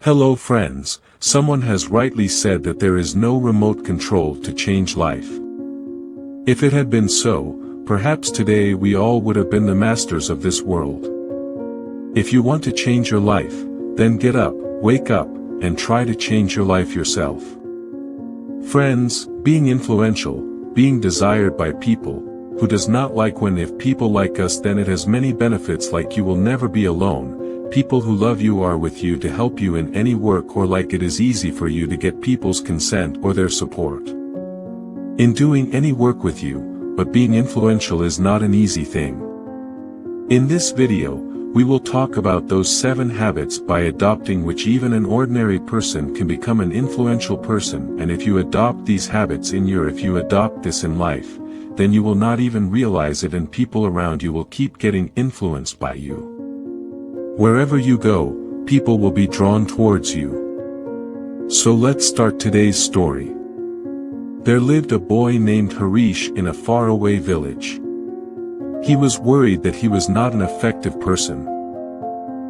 Hello friends, someone has rightly said that there is no remote control to change life. If it had been so, perhaps today we all would have been the masters of this world. If you want to change your life, then get up, wake up, and try to change your life yourself. Friends, being influential, being desired by people, who does not like when if people like us, then it has many benefits, like you will never be alone. People who love you are with you to help you in any work, or like it is easy for you to get people's consent or their support in doing any work with you, but being influential is not an easy thing. In this video, we will talk about those 7 habits by adopting which even an ordinary person can become an influential person, and if you adopt these habits if you adopt this in life, then you will not even realize it and people around you will keep getting influenced by you. Wherever you go, people will be drawn towards you. So let's start today's story. There lived a boy named Harish in a faraway village. He was worried that he was not an effective person.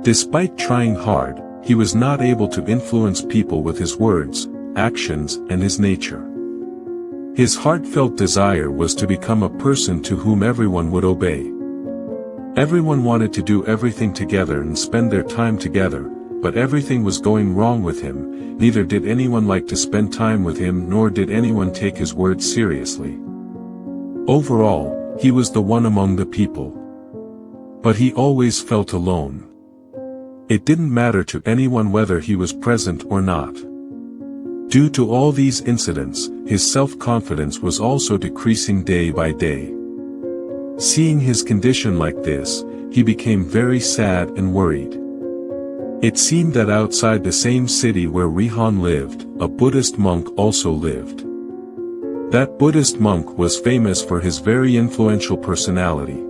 Despite trying hard, he was not able to influence people with his words, actions, and his nature. His heartfelt desire was to become a person to whom everyone would obey. Everyone wanted to do everything together and spend their time together, but everything was going wrong with him. Neither did anyone like to spend time with him, nor did anyone take his words seriously. Overall, he was the one among the people. But he always felt alone. It didn't matter to anyone whether he was present or not. Due to all these incidents, his self-confidence was also decreasing day by day. Seeing his condition like this, he became very sad and worried. It seemed that outside the same city where Rihan lived, a Buddhist monk also lived. That Buddhist monk was famous for his very influential personality.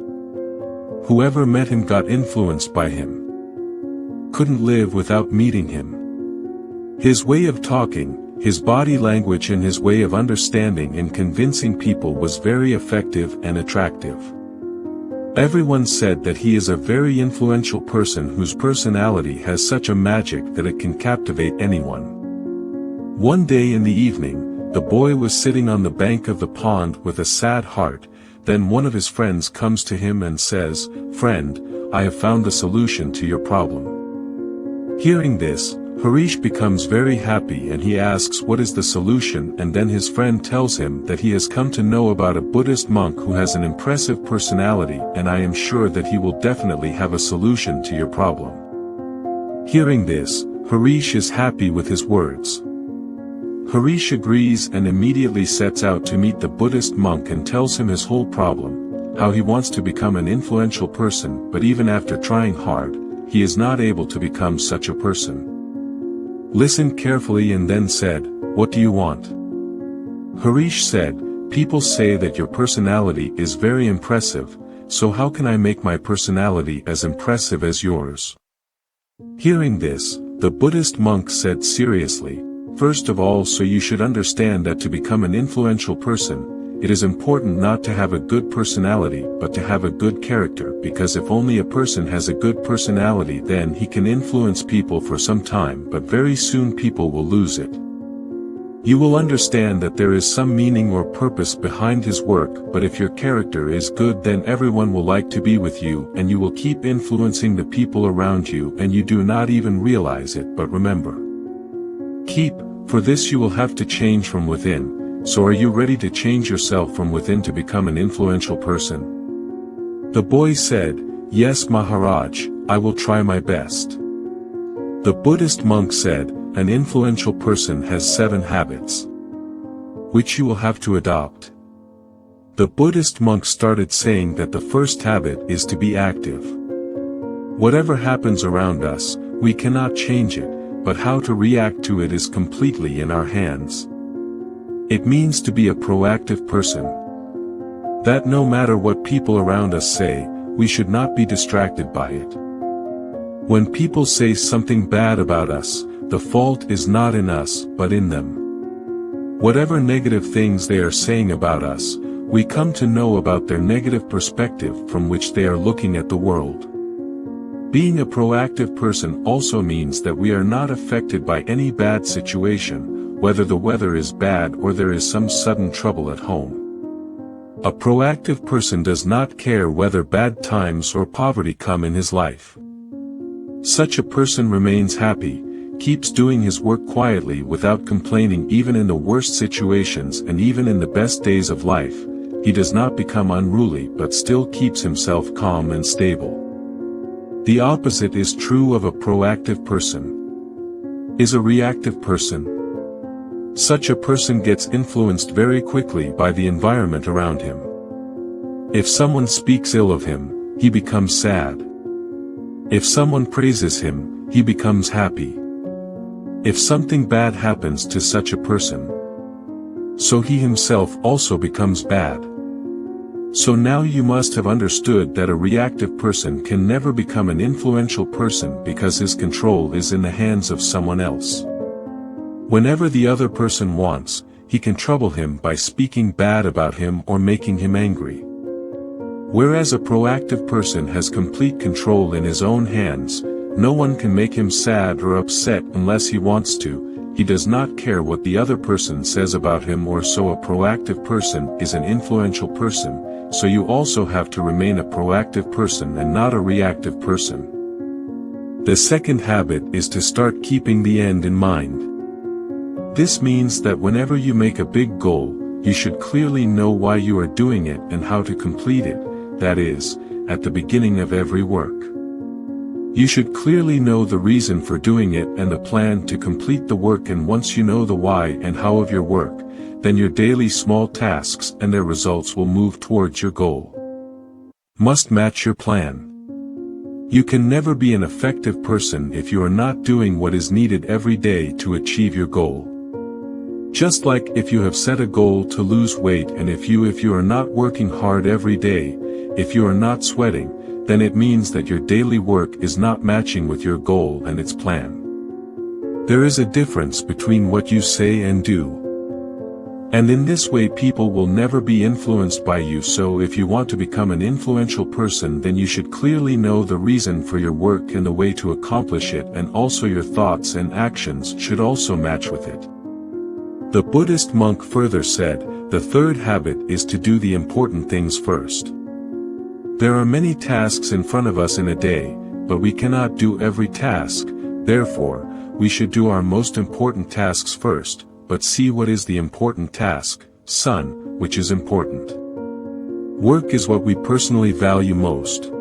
Whoever met him got influenced by him. Couldn't live without meeting him. His way of talking, his body language, and his way of understanding and convincing people was very effective and attractive. Everyone said that he is a very influential person whose personality has such a magic that it can captivate anyone. One day in the evening, the boy was sitting on the bank of the pond with a sad heart. Then one of his friends comes to him and says, "Friend, I have found the solution to your problem." Hearing this, Harish becomes very happy and he asks what is the solution, and then his friend tells him that he has come to know about a Buddhist monk who has an impressive personality, and I am sure that he will definitely have a solution to your problem. Hearing this, Harish is happy with his words. Harish agrees and immediately sets out to meet the Buddhist monk and tells him his whole problem, how he wants to become an influential person, but even after trying hard, he is not able to become such a person. Listened carefully and then said, "What do you want?" Harish said, "People say that your personality is very impressive, so how can I make my personality as impressive as yours?" Hearing this, the Buddhist monk said seriously, "First of all, so you should understand that to become an influential person, it is important not to have a good personality but to have a good character, because if only a person has a good personality, then he can influence people for some time, but very soon people will lose it. You will understand that there is some meaning or purpose behind his work, but if your character is good, then everyone will like to be with you and you will keep influencing the people around you, and you do not even realize it. But remember, for this you will have to change from within. So are you ready to change yourself from within to become an influential person?" The boy said, "Yes, Maharaj, I will try my best." The Buddhist monk said, "An influential person has 7 habits, which you will have to adopt." The Buddhist monk started saying that the first habit is to be active. Whatever happens around us, we cannot change it, but how to react to it is completely in our hands. It means to be a proactive person. That no matter what people around us say, we should not be distracted by it. When people say something bad about us, the fault is not in us, but in them. Whatever negative things they are saying about us, we come to know about their negative perspective from which they are looking at the world. Being a proactive person also means that we are not affected by any bad situation, whether the weather is bad or there is some sudden trouble at home. A proactive person does not care whether bad times or poverty come in his life. Such a person remains happy, keeps doing his work quietly without complaining even in the worst situations, and even in the best days of life, he does not become unruly but still keeps himself calm and stable. The opposite is true of a proactive person. Is a reactive person. Such a person gets influenced very quickly by the environment around him. If someone speaks ill of him, he becomes sad. If someone praises him, he becomes happy. If something bad happens to such a person, so he himself also becomes bad. So now you must have understood that a reactive person can never become an influential person because his control is in the hands of someone else. Whenever the other person wants, he can trouble him by speaking bad about him or making him angry. Whereas a proactive person has complete control in his own hands, no one can make him sad or upset unless he wants to. He does not care what the other person says about him, or so a proactive person is an influential person, so you also have to remain a proactive person and not a reactive person. The second habit is to start keeping the end in mind. This means that whenever you make a big goal, you should clearly know why you are doing it and how to complete it, that is, at the beginning of every work. You should clearly know the reason for doing it and the plan to complete the work, and once you know the why and how of your work, then your daily small tasks and their results will move towards your goal. Must match your plan. You can never be an effective person if you are not doing what is needed every day to achieve your goal. Just like if you have set a goal to lose weight, and if you are not working hard every day, if you are not sweating, then it means that your daily work is not matching with your goal and its plan. There is a difference between what you say and do. And in this way people will never be influenced by you. So if you want to become an influential person, then you should clearly know the reason for your work and the way to accomplish it, and also your thoughts and actions should also match with it. The Buddhist monk further said, the third habit is to do the important things first. There are many tasks in front of us in a day, but we cannot do every task. Therefore, we should do our most important tasks first, but see what is the important task, son, which is important. Work is what we personally value most.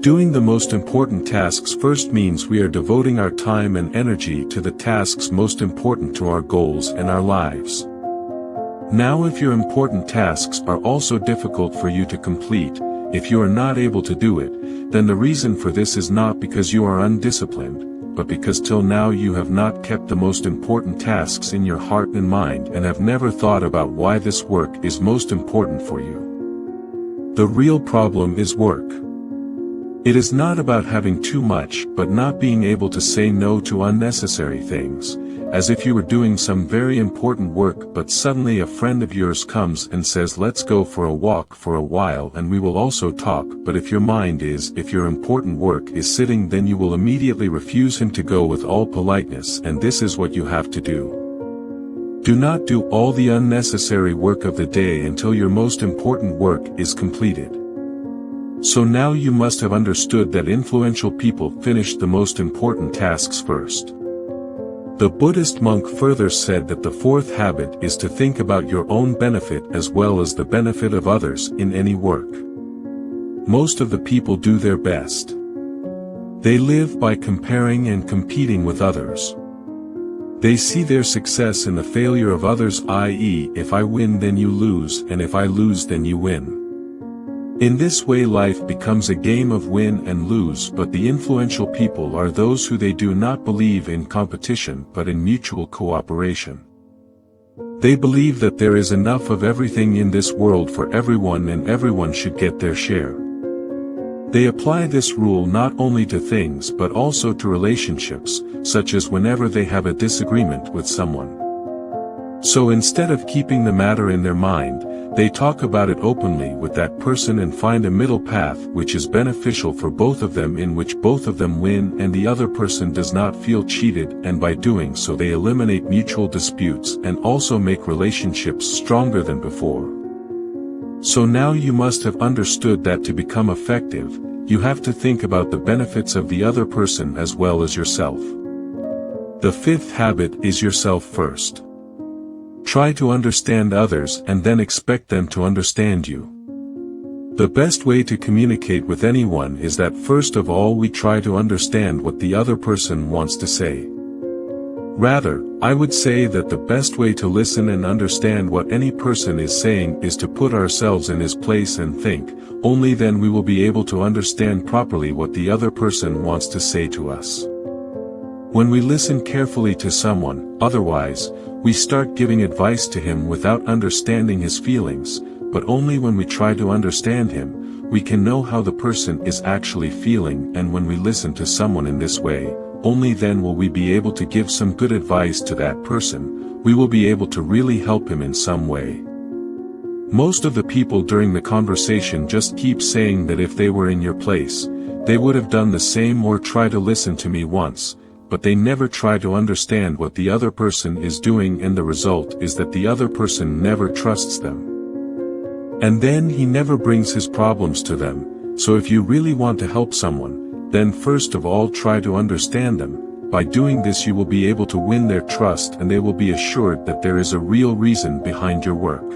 Doing the most important tasks first means we are devoting our time and energy to the tasks most important to our goals and our lives. Now if your important tasks are also difficult for you to complete, if you are not able to do it, then the reason for this is not because you are undisciplined, but because till now you have not kept the most important tasks in your heart and mind and have never thought about why this work is most important for you. The real problem is work. It is not about having too much, but not being able to say no to unnecessary things, as if you were doing some very important work but suddenly a friend of yours comes and says let's go for a walk for a while and we will also talk, but if your mind is, if your important work is sitting, then you will immediately refuse him to go with all politeness, and this is what you have to do. Do not do all the unnecessary work of the day until your most important work is completed. So now you must have understood that influential people finish the most important tasks first. The Buddhist monk further said that the fourth habit is to think about your own benefit as well as the benefit of others in any work. Most of the people do their best. They live by comparing and competing with others. They see their success in the failure of others, i.e., if I win then you lose, and if I lose then you win. In this way life becomes a game of win and lose, but the influential people are those who they do not believe in competition but in mutual cooperation. They believe that there is enough of everything in this world for everyone and everyone should get their share. They apply this rule not only to things but also to relationships, such as whenever they have a disagreement with someone. So instead of keeping the matter in their mind, They talk about it openly with that person and find a middle path which is beneficial for both of them, in which both of them win and the other person does not feel cheated, and by doing so they eliminate mutual disputes and also make relationships stronger than before. So now you must have understood that to become effective, you have to think about the benefits of the other person as well as yourself. The fifth habit is yourself first. Try to understand others and then expect them to understand you. The best way to communicate with anyone is that first of all we try to understand what the other person wants to say. Rather, I would say that the best way to listen and understand what any person is saying is to put ourselves in his place and think. Only then we will be able to understand properly what the other person wants to say to us. When we listen carefully to someone, otherwise, we start giving advice to him without understanding his feelings, but only when we try to understand him, we can know how the person is actually feeling, and when we listen to someone in this way, only then will we be able to give some good advice to that person, we will be able to really help him in some way. Most of the people during the conversation just keep saying that if they were in your place, they would have done the same or try to listen to me once, but they never try to understand what the other person is doing, and the result is that the other person never trusts them. And then he never brings his problems to them. So if you really want to help someone, then first of all try to understand them. By doing this you will be able to win their trust, and they will be assured that there is a real reason behind your work.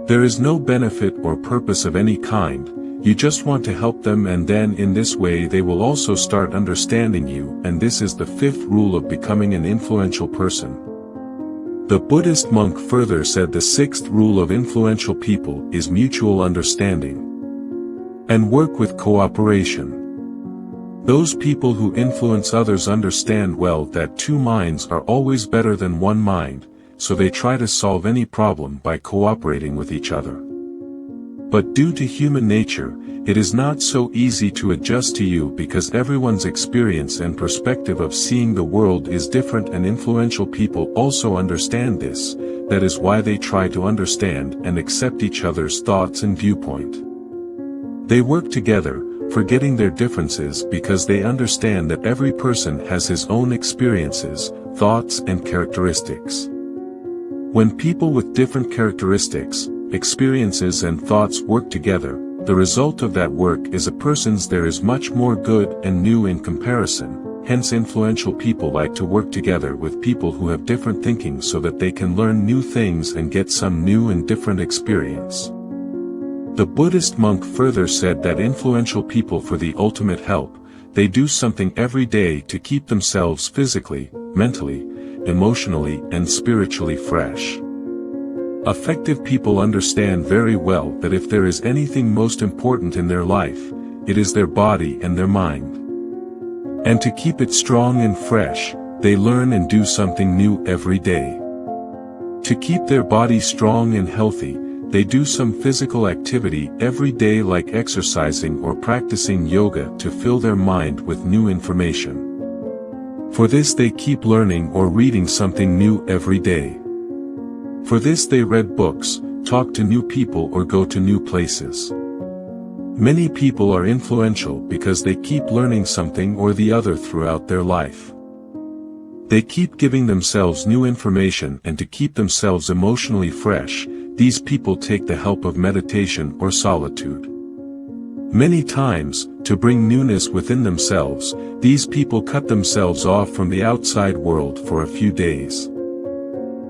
There is no benefit or purpose of any kind. You just want to help them, and then in this way they will also start understanding you, and this is the fifth rule of becoming an influential person. The Buddhist monk further said the sixth rule of influential people is mutual understanding. And work with cooperation. Those people who influence others understand well that two minds are always better than one mind, so they try to solve any problem by cooperating with each other. But due to human nature, it is not so easy to adjust to you, because everyone's experience and perspective of seeing the world is different, and influential people also understand this. That is why they try to understand and accept each other's thoughts and viewpoint. They work together, forgetting their differences, because they understand that every person has his own experiences, thoughts and characteristics. When people with different characteristics, experiences and thoughts work together, the result of that work is a person's there is much more good and new in comparison. Hence influential people like to work together with people who have different thinking, so that they can learn new things and get some new and different experience. The Buddhist monk further said that influential people, for the ultimate help, they do something every day to keep themselves physically, mentally, emotionally and spiritually fresh. Effective people understand very well that if there is anything most important in their life, it is their body and their mind. And to keep it strong and fresh, they learn and do something new every day. To keep their body strong and healthy, they do some physical activity every day, like exercising or practicing yoga, to fill their mind with new information. For this they keep learning or reading something new every day. For this they read books, talk to new people or go to new places. Many people are influential because they keep learning something or the other throughout their life. They keep giving themselves new information, and to keep themselves emotionally fresh, these people take the help of meditation or solitude. Many times, to bring newness within themselves, these people cut themselves off from the outside world for a few days.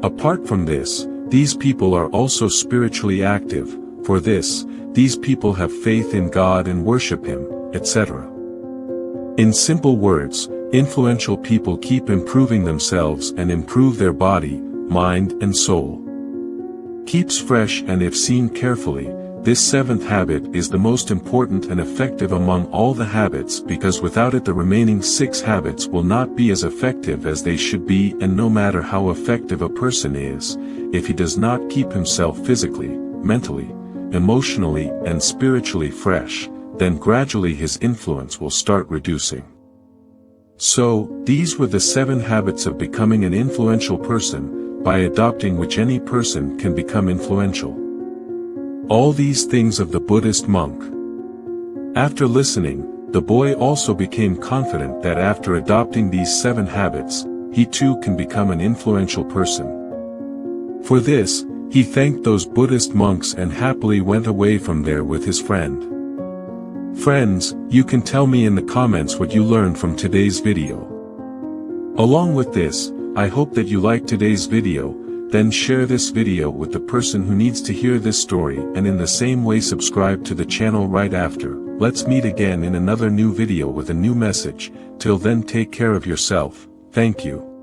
Apart from this, these people are also spiritually active. For this, these people have faith in God and worship Him, etc. In simple words, influential people keep improving themselves and improve their body, mind and soul. Keeps fresh, and if seen carefully, this seventh habit is the most important and effective among all the habits, because without it the remaining 6 habits will not be as effective as they should be. And no matter how effective a person is, if he does not keep himself physically, mentally, emotionally and spiritually fresh, then gradually his influence will start reducing. So, these were the 7 habits of becoming an influential person, by adopting which any person can become influential. all these things of the Buddhist monk. After listening, the boy also became confident that after adopting these 7 habits, he too can become an influential person. For this, he thanked those Buddhist monks and happily went away from there with his friend. Friends, you can tell me in the comments what you learned from today's video. Along with this, I hope that you liked today's video, then share this video with the person who needs to hear this story, and in the same way subscribe to the channel right after. Let's meet again in another new video with a new message. Till then, take care of yourself. Thank you.